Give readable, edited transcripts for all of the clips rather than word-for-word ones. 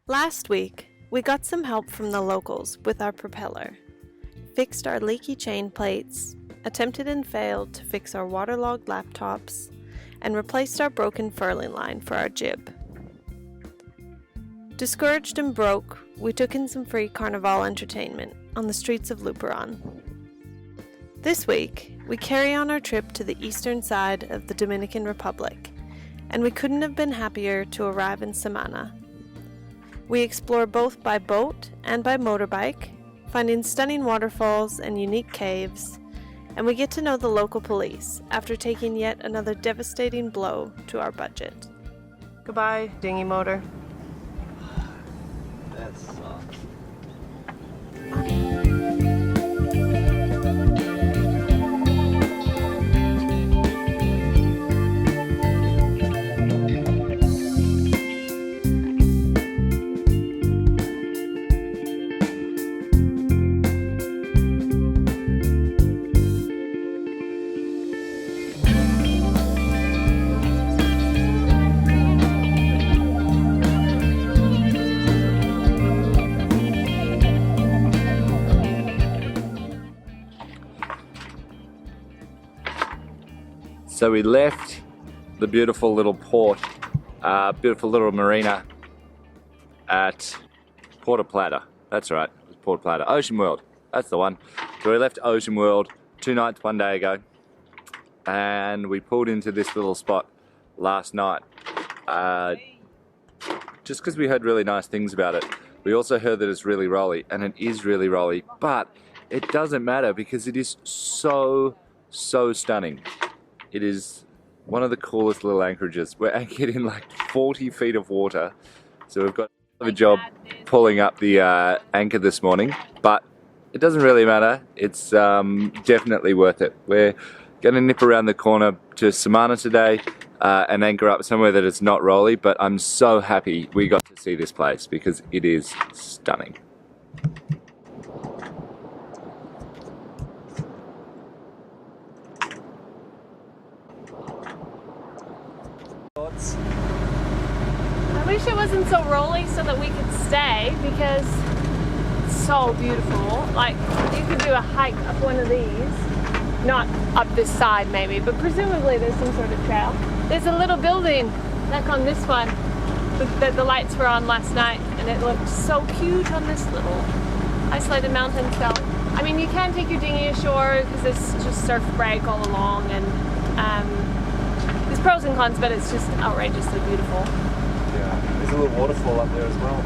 Last week, we got some help from the locals with our propeller, fixed our leaky chain plates, attempted and failed to fix our waterlogged laptops, and replaced our broken furling line for our jib. Discouraged and broke, we took in some free carnival entertainment on the streets of Luperon. This week, we carry on our trip to the eastern side of the Dominican Republic, and we couldn't have been happier to arrive in Samana. We explore both by boat and by motorbike, finding stunning waterfalls and unique caves, and we get to know the local police after taking yet another devastating blow to our budget. Goodbye, dinghy motor. That sucks. So we left the beautiful little port, beautiful little marina at Puerto Plata. That's right, Puerto Plata. Ocean World, that's the one. So we left Ocean World 2 nights, 1 day ago, and we pulled into this little spot last night, just because we heard really nice things about it. We also heard that it's really rolly, and it is really rolly, but it doesn't matter because it is so stunning. It is one of the coolest little anchorages. We're anchored in like 40 feet of water. So we've got a job pulling up the anchor this morning, but it doesn't really matter. It's definitely worth it. We're gonna nip around the corner to Samana today and anchor up somewhere that it's not rolly, but I'm so happy we got to see this place because it is stunning. I wish it wasn't so rolly so that we could stay because it's so beautiful. Like, you could do a hike up one of these. Not up this side maybe, but presumably there's some sort of trail. There's a little building like on this one that the lights were on last night, and it looked so cute on this little isolated mountain. So, I mean, you can take your dinghy ashore because there's just surf break all along, and there's pros and cons, but it's just outrageously beautiful. Yeah, there's a little waterfall up there as well.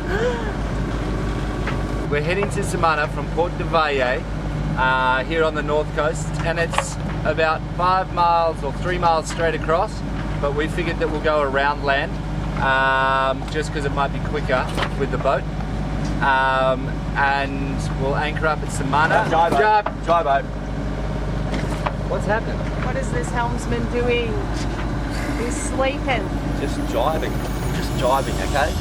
We're heading to Samana from Port de Valle here on the north coast, and it's about 5 miles or 3 miles straight across, but we figured that we'll go around land just because it might be quicker with the boat, and we'll anchor up at Samana. Dry boat. What's happening? What is this helmsman doing? He's sleeping. Just jiving, okay?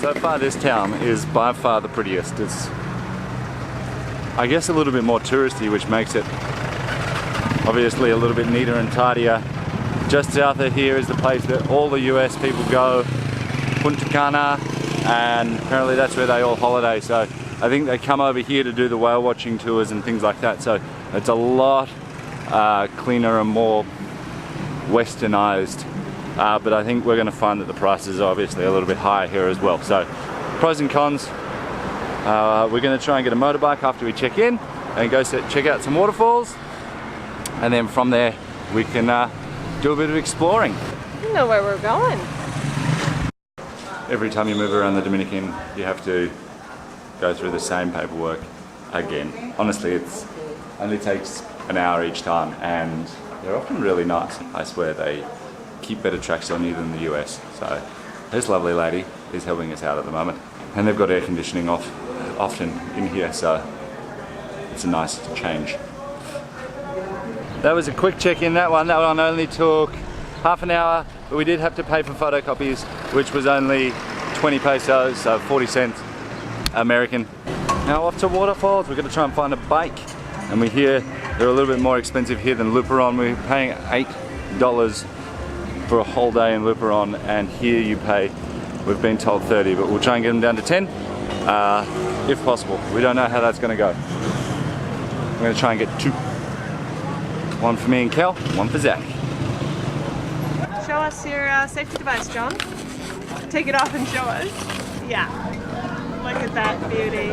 So far this town is by far the prettiest. It's, I guess, a little bit more touristy, which makes it obviously a little bit neater and tidier. Just south of here is the place that all the US people go, Punta Cana, and apparently that's where they all holiday. So I think they come over here to do the whale watching tours and things like that. So it's a lot cleaner and more westernized. But I think we're going to find that the prices are obviously a little bit higher here as well. So pros and cons. We're going to try and get a motorbike after we check in and go check out some waterfalls, and then from there we can do a bit of exploring. You know where we're going. Every time you move around the Dominican, you have to go through the same paperwork again. Honestly, it only takes an hour each time, and they're often really nice. I swear they keep better tracks on you than the US. So This lovely lady is helping us out at the moment, and they've got air conditioning off often in here, so it's a nice change. That was a quick check-in. That one only took half an hour, but we did have to pay for photocopies, which was only 20 pesos, so 40 cents American. Now off to Waterfalls. We're going to try and find a bike, and we hear they're a little bit more expensive here than Luperon. We're paying $8 for a whole day in Luperon, and here you pay, we've been told 30, but we'll try and get them down to 10 if possible. We don't know how that's going to go. I'm going to try and get 2. One for me and Kel, one for Zach. Show us your safety device, John. Take it off and show us. Yeah. Look at that beauty.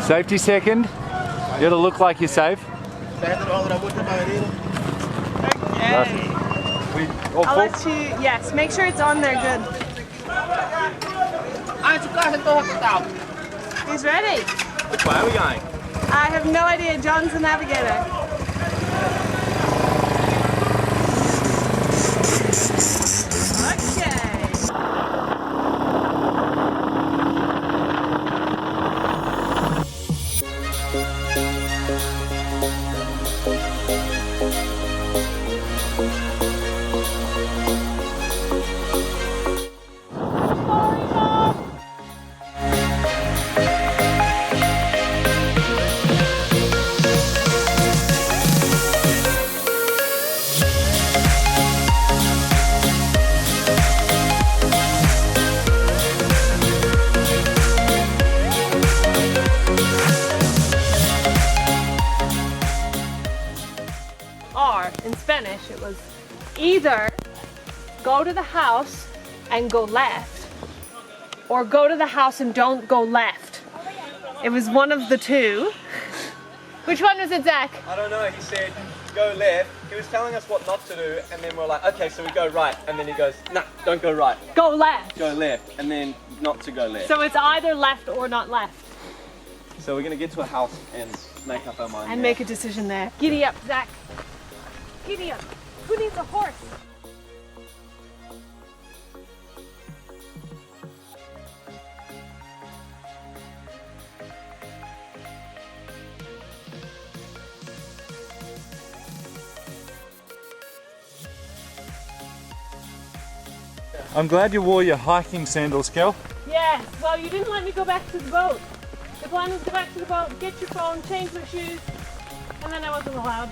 Safety second. You gotta look like you're safe. Okay. I'll let you, yes, make sure it's on there good. He's ready. Which way are we going? I have no idea. John's the navigator. Okay. In Spanish, it was either go to the house and go left, or go to the house and don't go left. It was one of the two. Which one was it, Zach? I don't know. He said go left. He was telling us what not to do, and then we're like, okay, so we go right, and then he goes, nah, don't go right. Go left. Go left, and then not to go left. So it's either left or not left. So we're gonna get to a house and make up our mind. And make a decision there. Giddy up, Zach. Giddy up. Who needs a horse? I'm glad you wore your hiking sandals, Kel. Yes, well you didn't let me go back to the boat. The plan was to go back to the boat, get your phone, change my shoes, and then I wasn't allowed.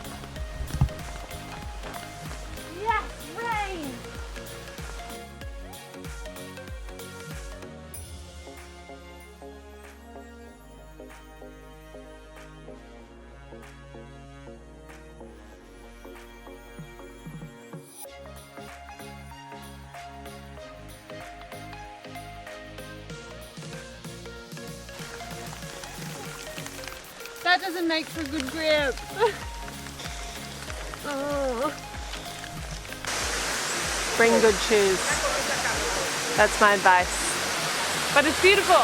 Yes, rain! That doesn't make for good grip. Oh. Bring good shoes. That's my advice. But it's beautiful.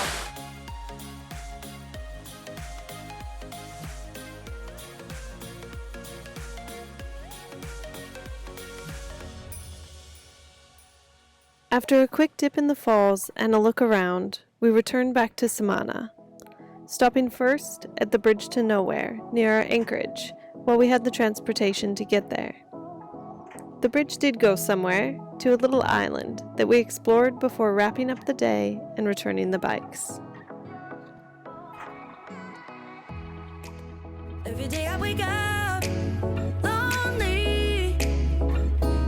After a quick dip in the falls and a look around, we returned back to Samana, stopping first at the Bridge to Nowhere near our anchorage while we had the transportation to get there. The bridge did go somewhere, to a little island that we explored before wrapping up the day and returning the bikes. Every day I wake up lonely,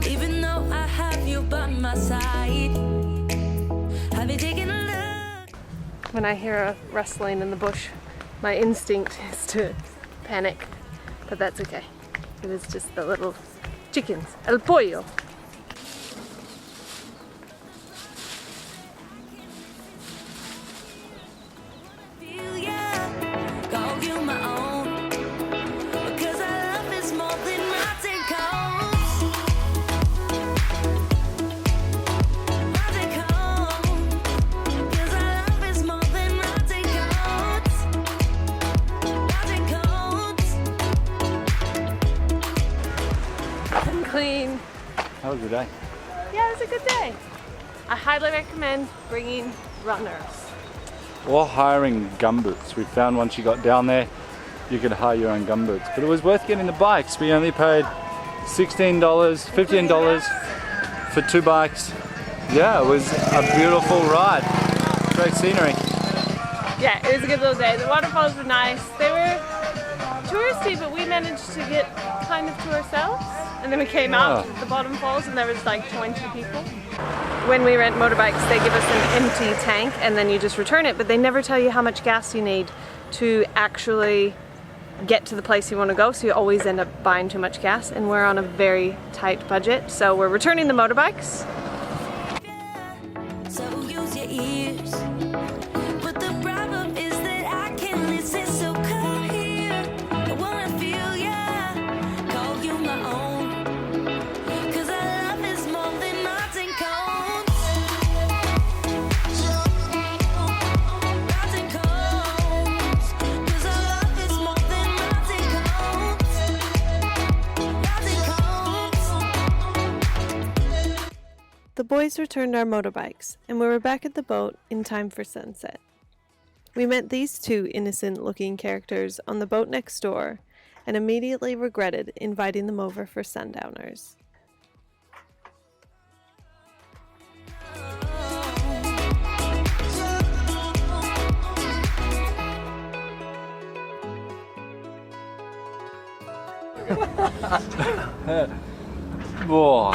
even though I have you by my side. Have you taken a look? When I hear a rustling in the bush, my instinct is to panic, but that's okay. It is just the little chickens, el pollo. Feel ya, call you my own, because our love is more than mountain cones. Mountain cones, because our love is more than mountain cones. Mountain cones. Clean. How was the day? Yeah, it was a good day. I highly recommend bringing runners. Or hiring gumboots. We found once you got down there, you could hire your own gumboots. But it was worth getting the bikes. We only paid $16, $15 for 2 bikes. Yeah, it was a beautiful ride. Great scenery. Yeah, it was a good little day. The waterfalls were nice. They were touristy, but we managed to get kind of to ourselves. And then we came out to the bottom falls and there was like 20 people. When we rent motorbikes, they give us an empty tank and then you just return it, but they never tell you how much gas you need to actually get to the place you want to go, so you always end up buying too much gas, and we're on a very tight budget, so we're returning the motorbikes. So use your ears. But the problem is that I can't listen, so come here. I wanna feel ya, call you my own. 'Cause our love is more than mountain cones. Mountain cones. 'Cause our love is more than mountain cones. Mountain cones. The boys returned our motorbikes, and we were back at the boat in time for sunset. We met these 2 innocent-looking characters on the boat next door, and immediately regretted inviting them over for sundowners. Whoa.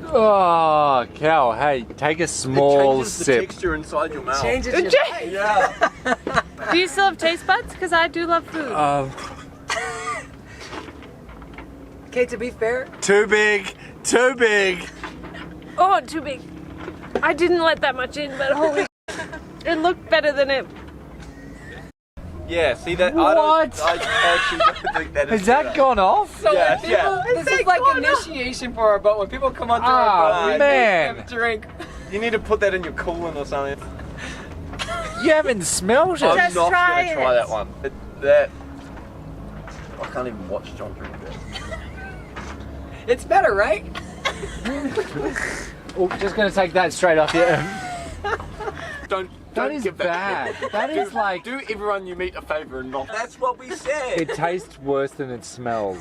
Oh, Cal, hey, take a small the sip. texture inside your mouth. Changes your Yeah. Do you still have taste buds? Because I do love food. Okay, to be fair, Too big, too big. Oh, too big. I didn't let that much in, but holy it looked better than it. Yeah, see that? What? I actually don't think that is Has that better. gone off? so Yeah, when people, yeah. this is like initiation for our boat. When people come onto our boat, we man. make them drink. You need to put that in your coolant or something. You haven't smelled it. I'm Just not try gonna try it. that one. That I can't even watch John drink that. It's better, right? Oh, just gonna take that straight off here. Don't That is give bad. That is like... Do everyone you meet a favor and not. That's what we said. It tastes worse than it smells.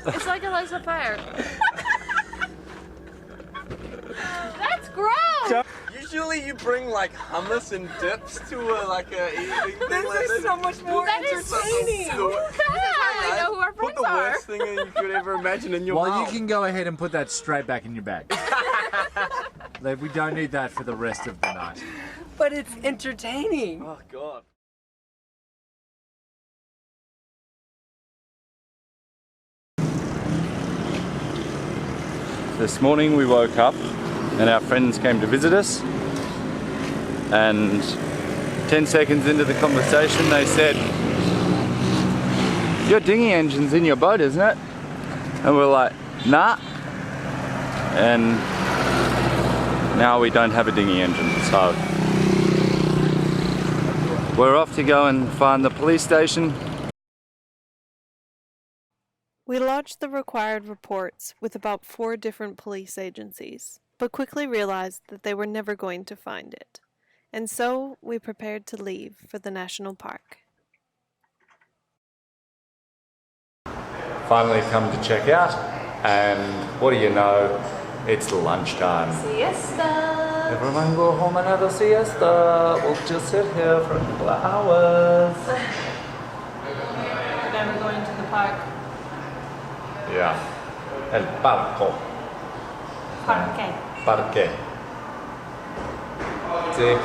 It's like a light of fire. That's gross! Usually you bring like hummus and dips to a eating thing like This is so much more That is entertaining. so bad! I know who our Put friends the are. worst thing you could ever imagine in your Well, mouth. you can go ahead and put that straight back in your bag. Like, we don't need that for the rest of the night. But it's entertaining. Oh god. This morning we woke up and our friends came to visit us, and 10 seconds into the conversation they said, "Your dinghy engine's in your boat, isn't it?" And we're like, "Nah." And now we don't have a dinghy engine, so we're off to go and find the police station. We lodged the required reports with about 4 different police agencies, but quickly realized that they were never going to find it. And so we prepared to leave for the national park. Finally come to check out, and what do you know, it's lunchtime. Siesta! Everyone go home and have a siesta. We'll just sit here for a couple of hours. And then we're going to the park. Yeah. El parco. Parque. Parque. Sí.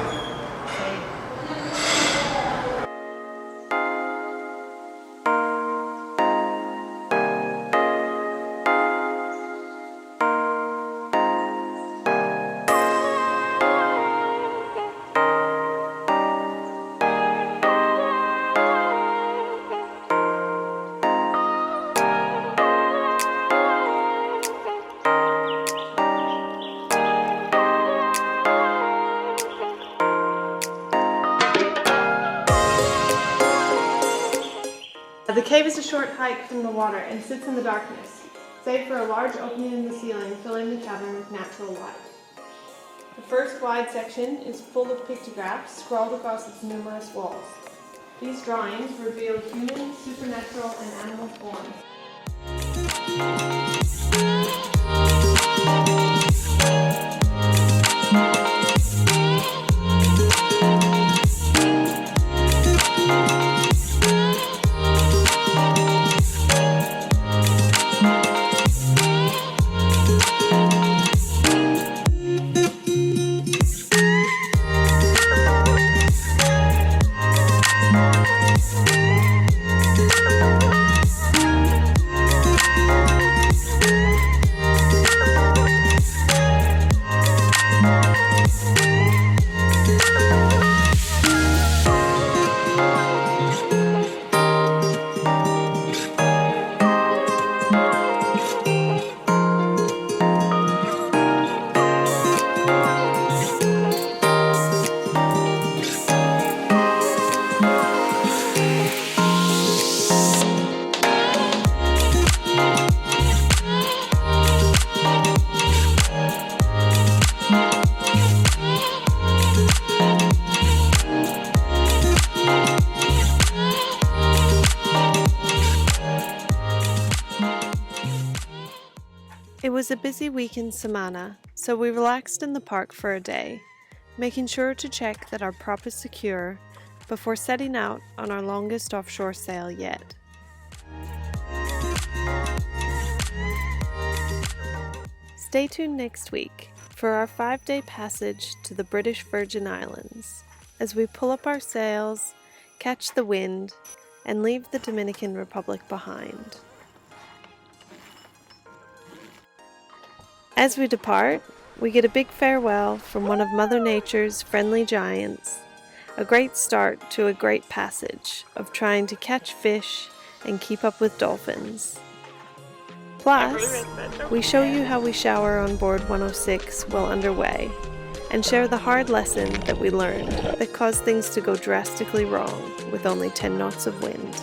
The cave is a short hike from the water and sits in the darkness. save for a large opening in the ceiling filling the cavern with natural light. The first wide section is full of pictographs scrawled across its numerous walls. These drawings reveal human, supernatural, and animal forms. It was a busy week in Samana, so we relaxed in the park for a day, making sure to check that our prop is secure before setting out on our longest offshore sail yet. Stay tuned next week for our 5-day passage to the British Virgin Islands as we pull up our sails, catch the wind, and leave the Dominican Republic behind. As we depart, we get a big farewell from one of Mother Nature's friendly giants, a great start to a great passage of trying to catch fish and keep up with dolphins. Plus, we show you how we shower on board 106 while underway, and share the hard lesson that we learned that caused things to go drastically wrong with only 10 knots of wind.